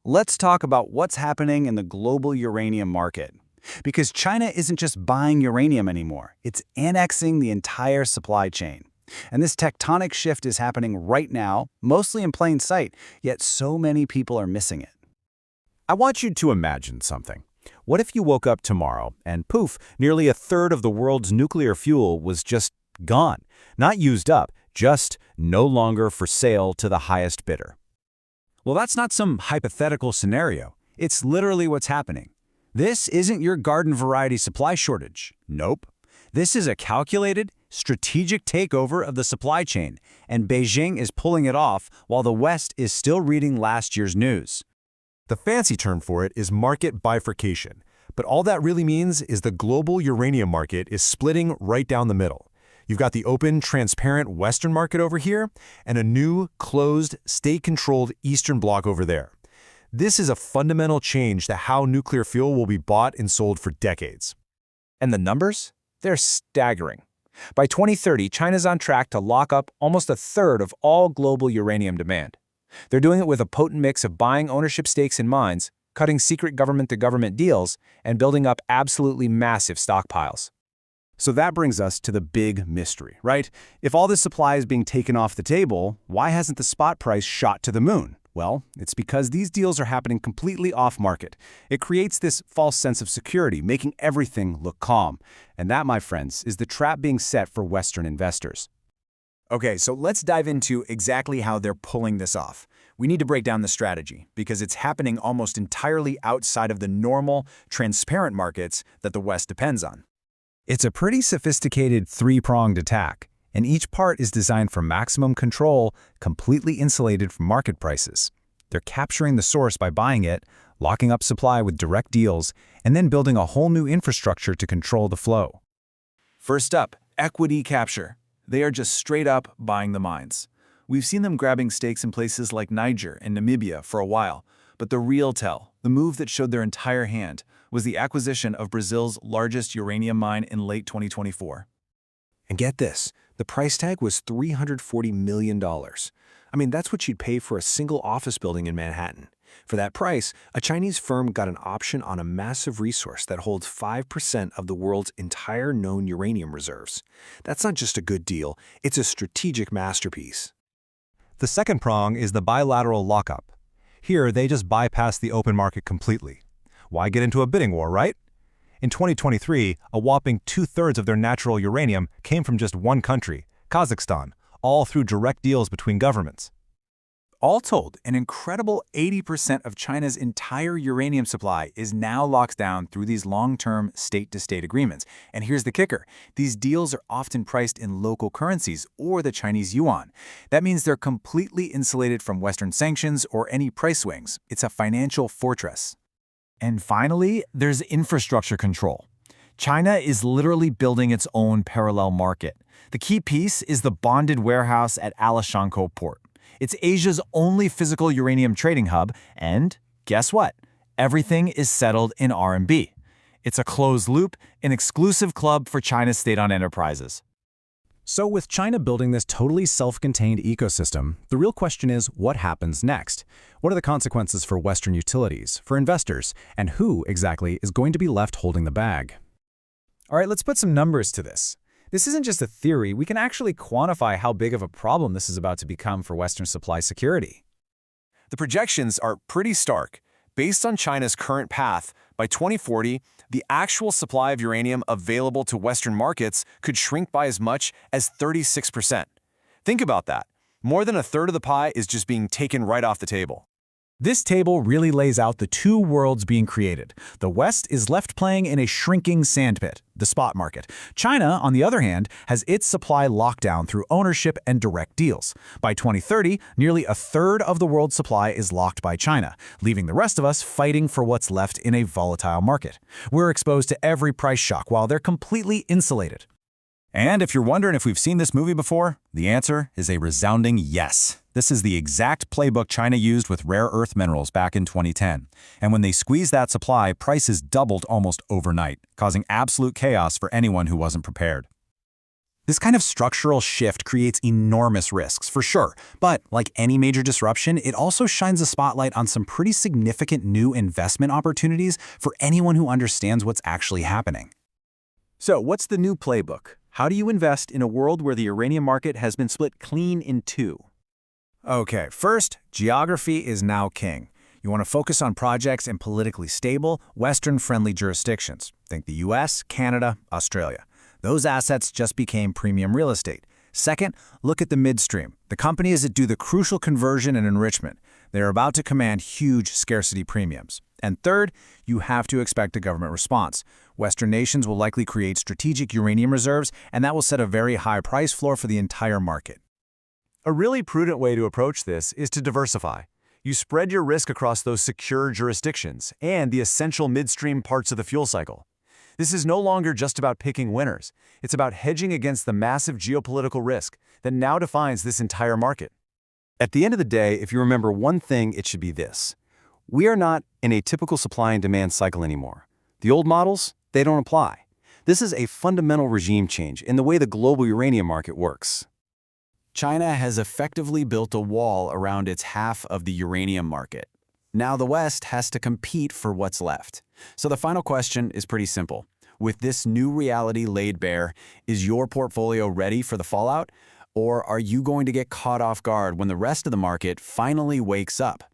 Let's talk about what's happening in the global uranium market. Because China isn't just buying uranium anymore, it's annexing the entire supply chain. And this tectonic shift is happening right now, mostly in plain sight, yet so many people are missing it. I want you to imagine something. What if you woke up tomorrow and poof, nearly a third of the world's nuclear fuel was just gone? Not used up, just no longer for sale to the highest bidder. Well, that's not some hypothetical scenario. It's literally what's happening. This isn't your garden variety supply shortage. Nope. This is a calculated, strategic takeover of the supply chain, and Beijing is pulling it off while the West is still reading last year's news. The fancy term for it is market bifurcation, but all that really means is the global uranium market is splitting right down the middle. You've got the open, transparent Western market over here, and a new, closed, state-controlled Eastern bloc over there. This is a fundamental change to how nuclear fuel will be bought and sold for decades. And the numbers? They're staggering. By 2030, China's on track to lock up almost a third of all global uranium demand. They're doing it with a potent mix of buying ownership stakes in mines, cutting secret government-to-government deals, and building up absolutely massive stockpiles. So that brings us to the big mystery, right? If all this supply is being taken off the table, why hasn't the spot price shot to the moon? Well, it's because these deals are happening completely off-market. It creates this false sense of security, making everything look calm. And that, my friends, is the trap being set for Western investors. Okay, so let's dive into exactly how they're pulling this off. We need to break down the strategy, because it's happening almost entirely outside of the normal, transparent markets that the West depends on. It's a pretty sophisticated three-pronged attack, and each part is designed for maximum control, completely insulated from market prices. They're capturing the source by buying it, locking up supply with direct deals, and then building a whole new infrastructure to control the flow. First up, equity capture. They are just straight up buying the mines. We've seen them grabbing stakes in places like Niger and Namibia for a while, but the real tell, the move that showed their entire hand, was the acquisition of Brazil's largest uranium mine in late 2024. And get this, the price tag was $340 million. I mean, that's what you'd pay for a single office building in Manhattan. For that price, a Chinese firm got an option on a massive resource that holds 5% of the world's entire known uranium reserves. That's not just a good deal, it's a strategic masterpiece. The second prong is the bilateral lockup. Here, they just bypass the open market completely. Why get into a bidding war, right? In 2023, a whopping two-thirds of their natural uranium came from just one country, Kazakhstan, all through direct deals between governments. All told, an incredible 80% of China's entire uranium supply is now locked down through these long-term state-to-state agreements. And here's the kicker. These deals are often priced in local currencies or the Chinese yuan. That means they're completely insulated from Western sanctions or any price swings. It's a financial fortress. And finally, there's infrastructure control. China is literally building its own parallel market. The key piece is the bonded warehouse at Alashankou port. It's Asia's only physical uranium trading hub, and guess what? Everything is settled in RMB. It's a closed loop, an exclusive club for China's state-owned enterprises. So with China building this totally self-contained ecosystem, the real question is, what happens next? What are the consequences for Western utilities, for investors, and who exactly is going to be left holding the bag? All right, let's put some numbers to this. This isn't just a theory. We can actually quantify how big of a problem this is about to become for Western supply security. The projections are pretty stark. Based on China's current path, by 2040, the actual supply of uranium available to Western markets could shrink by as much as 36%. Think about that. More than a third of the pie is just being taken right off the table. This table really lays out the two worlds being created. The West is left playing in a shrinking sandpit, the spot market. China, on the other hand, has its supply locked down through ownership and direct deals. By 2030, nearly a third of the world's supply is locked by China, leaving the rest of us fighting for what's left in a volatile market. We're exposed to every price shock while they're completely insulated. And if you're wondering if we've seen this movie before, the answer is a resounding yes. This is the exact playbook China used with rare earth minerals back in 2010. And when they squeezed that supply, prices doubled almost overnight, causing absolute chaos for anyone who wasn't prepared. This kind of structural shift creates enormous risks, for sure. But like any major disruption, it also shines a spotlight on some pretty significant new investment opportunities for anyone who understands what's actually happening. So, what's the new playbook? How do you invest in a world where the uranium market has been split clean in two? Okay, first, geography is now king. You want to focus on projects in politically stable, Western-friendly jurisdictions. Think the US, Canada, Australia. Those assets just became premium real estate. Second, look at the midstream, the companies that do the crucial conversion and enrichment. They're about to command huge scarcity premiums. And third, you have to expect a government response. Western nations will likely create strategic uranium reserves, and that will set a very high price floor for the entire market. A really prudent way to approach this is to diversify. You spread your risk across those secure jurisdictions and the essential midstream parts of the fuel cycle. This is no longer just about picking winners. It's about hedging against the massive geopolitical risk that now defines this entire market. At the end of the day, if you remember one thing, it should be this. We are not in a typical supply and demand cycle anymore. The old models, they don't apply. This is a fundamental regime change in the way the global uranium market works. China has effectively built a wall around its half of the uranium market. Now the West has to compete for what's left. So the final question is pretty simple. With this new reality laid bare, is your portfolio ready for the fallout? Or are you going to get caught off guard when the rest of the market finally wakes up?